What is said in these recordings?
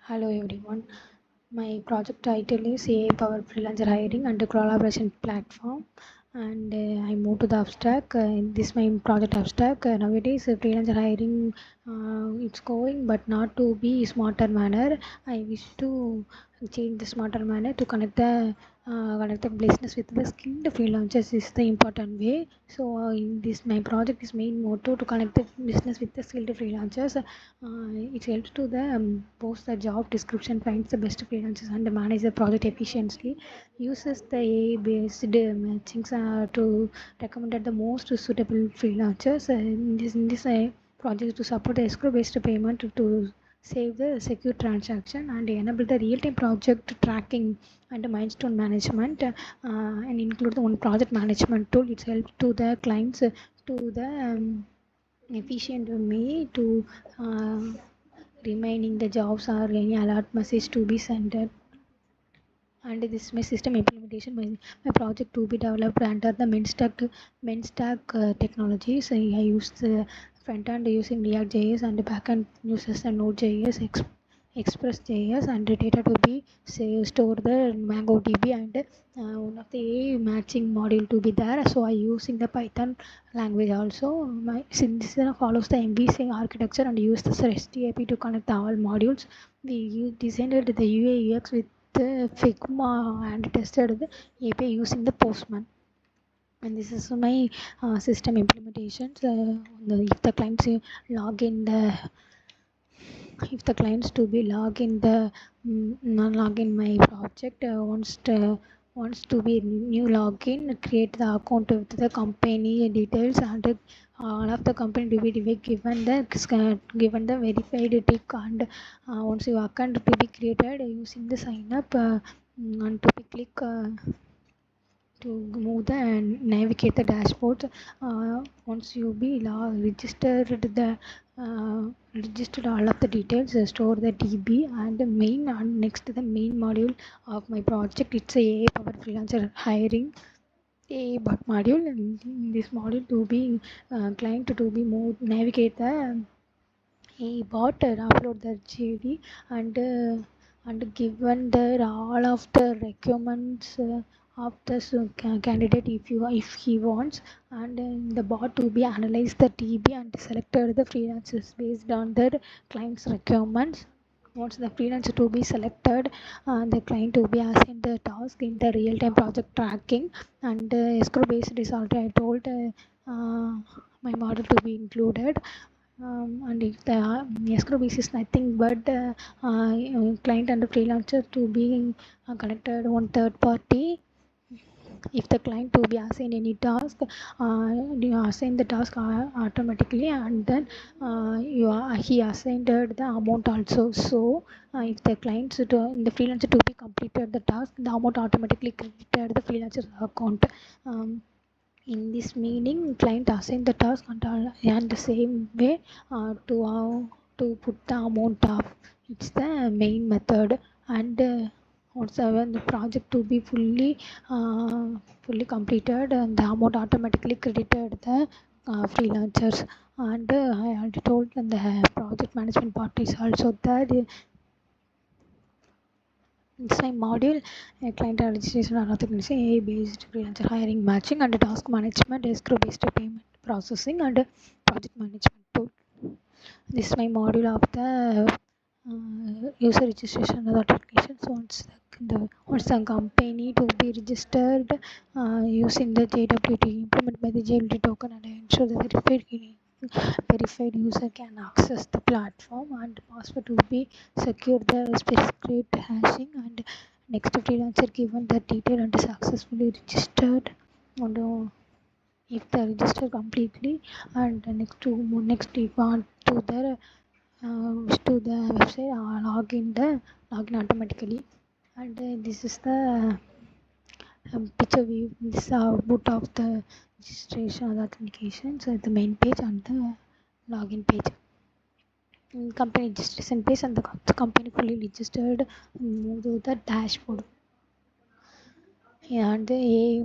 Hello everyone. My project title is AI Power Freelancer Hiring and Collaboration Platform. And I moved to the abstract. This is my project abstract. Nowadays, freelancer hiring it's going, but not to be smarter manner. I wish to change the smarter manner to connect the business with the skilled freelancers is the important way. So in this my project is main motto to connect the business with the skilled freelancers. It helps to the post the job description, finds the best freelancers and manage the project efficiently. Uses the AI based matchings to recommend the most suitable freelancers. In this project to support the escrow based payment to save the secure transaction and enable the real-time project tracking and milestone management, and include the one project management tool. It helps to the clients to the efficient way to uh, remaining the jobs or any alert message to be sent. And this is my system implementation. My project to be developed under the mainstack technologies. I use the front end using React.js and the back end uses the Node.js, Express.js, and the data to be store the MongoDB, and one of the AI matching module to be there. So I using the Python language also. My since this follows the MVC architecture and use the REST API to connect all modules. We designed the UI UX with the Figma and tested the API using the Postman. And this is my system implementations. If the clients log in the if the clients to be log in the log in my project, wants to be new login, create the account with the company details, and all of the company to be given the verified tick. And once your account to be created using the sign up, and to be click to move the and navigate the dashboard. Once you be registered all of the details, store the DB and the main, and next to the main module of my project, it's a AI Power Freelancer hiring a bot module. And in this module to be client to be move navigate the a bot, upload the JD, and given there all of the requirements of the candidate if he wants. And the bot to be analyze the TB and selected the freelancers based on the client's requirements. Once the freelancer to be selected, the client to be assigned the task in the real-time project tracking. And escrow based is already I told my model to be included. And if the escrow base is nothing but client and the freelancer to be connected one third party. If the client to be assigned any task, you assign the task automatically, and then he assigned the amount also. So if the the freelancer to be completed the task, the amount automatically credited the freelancer's account. In this meaning, client assign the task and the same way to put the amount of. It's the main method. And also when the project to be fully completed, and the amount automatically credited the freelancers. And I already told, and the project management part is also there. This my module, client registration or authentication, AI based freelancer hiring matching, and task management, escrow based payment processing, and project management tool. This is my module of the user registration and authentication. So once the company to be registered using the JWT implemented by the JWT token, and ensure the verified user can access the platform, and password to be secure the specific hashing. And next freelancer given the detail and successfully registered. And if they register completely, and next if want to the website, login automatically. And this is the picture view. This is output of the registration or authentication. So the main page and the login page. Company registration page, and the company fully registered. Move to the dashboard. And the AI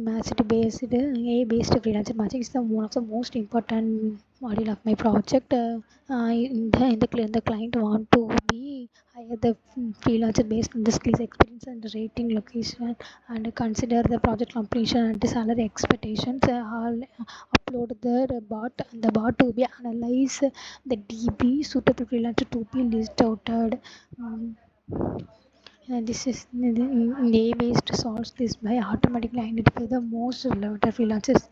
based freelancer matching is the one of the most important module of my project. The client want to be hire the freelancer based on the skills, experience, and the rating, location, and consider the project completion and the salary expectations. All upload the bot, and the bot to be analyze the DB suitable freelancer to be list outed. Um, this is the based solves this by automatically identify the most relevant freelancers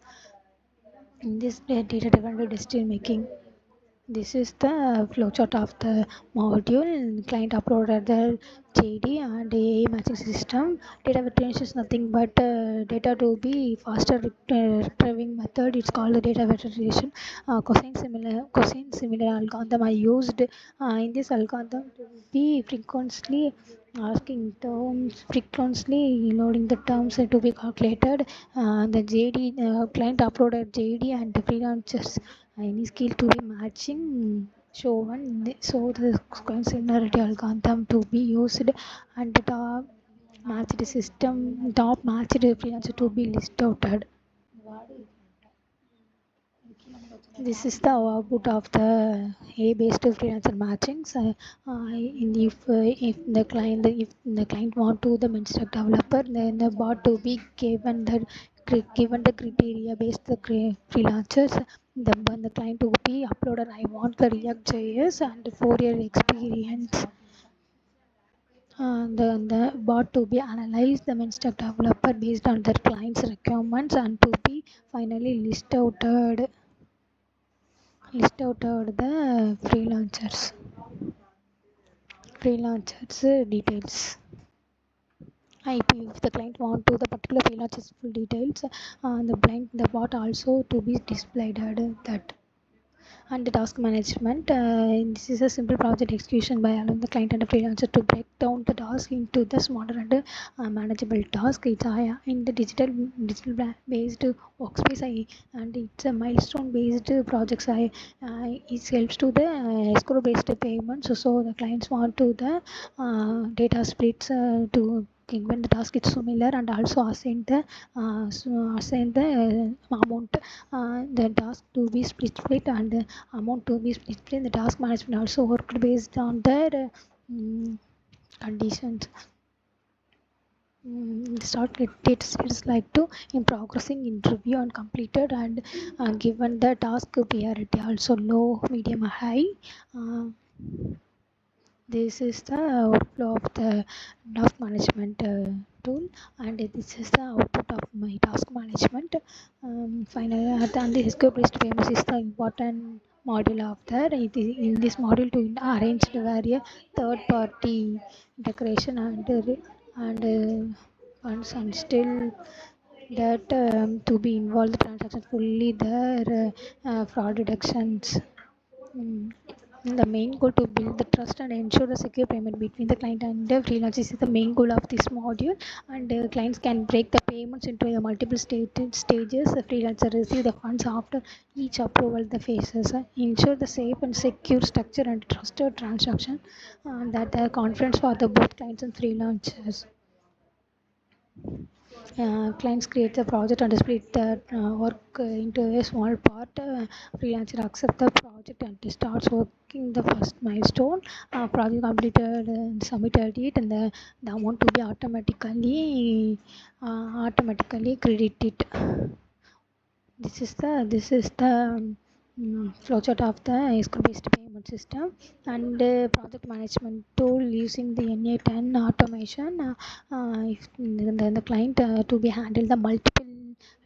in this data-driven decision making. This is the flowchart of the module. Client uploaded the JD and AI matching system. Data retention is nothing but data to be faster retrieving method. It's called the data validation. Cosine similar algorithm I used in this algorithm to be frequently loading the terms to be calculated. The JD client uploaded JD and the freelancers any skill to be matching so the similarity algorithm to be used and the top matched freelancer to be listed outed. This is the output of the A-based freelancer matchings. If the client want to the Minstack developer, then the bot to be given the criteria based the freelancers. When the client to be uploaded, I want the React JS and 4 year experience. The bot to be analyze the Minstack developer based on their client's requirements and to be finally list out the freelancers details. If the client want to the particular freelancers full details, the bot also to be displayed that. And the task management, this is a simple project execution by allowing the client and the freelancer to break down the task into the smaller and manageable task. It's in the digital based workspace, and it's a milestone based projects. It helps to the escrow based payments. So the clients want to the data splits to when the task is similar, and also assign the amount, the task to be split and amount to be split. The task management also worked based on their conditions. Start it's like to in progressing interview and completed and given the task priority also low, medium, high. uh, this is the workflow of the task management tool, and this is the output of my task management. Finally, and the SQL based famous is the important module of that. In this module to arrange the various third party integration and and still that to be involved the transaction fully their fraud reductions. Mm. The main goal to build the trust and ensure the secure payment between the client and the freelance is the main goal of this module. And clients can break the payments into the multiple stages. The freelancer receive the funds after each approval the phases. Ensure the safe and secure structure and trusted transaction, that the confidence for the both clients and freelancers. Clients create the project and split the work into a small part. Freelancer accept the project and starts working the first milestone. Project completed and submitted it, and the amount to be automatically credited. This is the flowchart of the escrow-based payment system and project management tool using the NA10 automation. If the client to be handle the multiple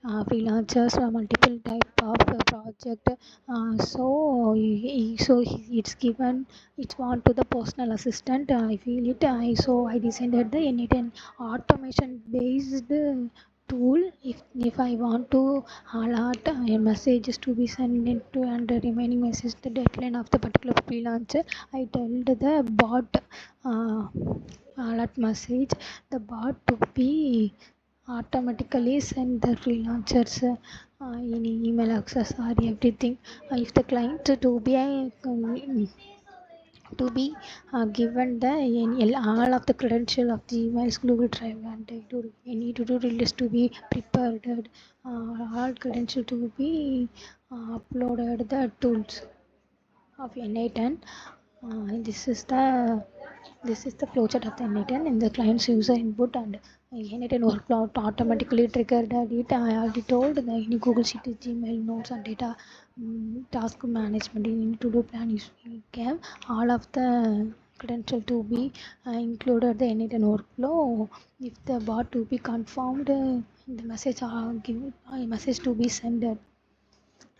freelancers or multiple type of project, it's given it's want to the personal assistant. I feel it. I designed the NA10 automation based tool. If I want to alert messages to be sent into and the remaining message the deadline of the particular freelancer, I tell the bot alert message, the bot to be automatically send the freelancers any email access or everything. If the client to be to be given all of the credential of the emails Google Drive, and any tutorial is to be prepared, all credential to be uploaded the tools of N8N. This is the flowchart of the N8N in the client's user input, and N8N workflow automatically triggered the data. I already told the any Google Sheet, Gmail, notes, and data task management in to-do plan is came. All of the credential to be included the N8N workflow. If the bot to be confirmed, the message to be sent.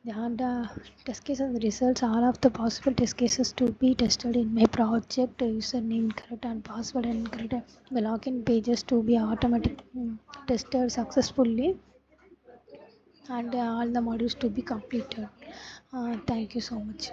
The test cases results, all of the possible test cases to be tested in my project, username incorrect and password incorrect, the login pages to be automatic tested successfully, and all the modules to be completed. Thank you so much.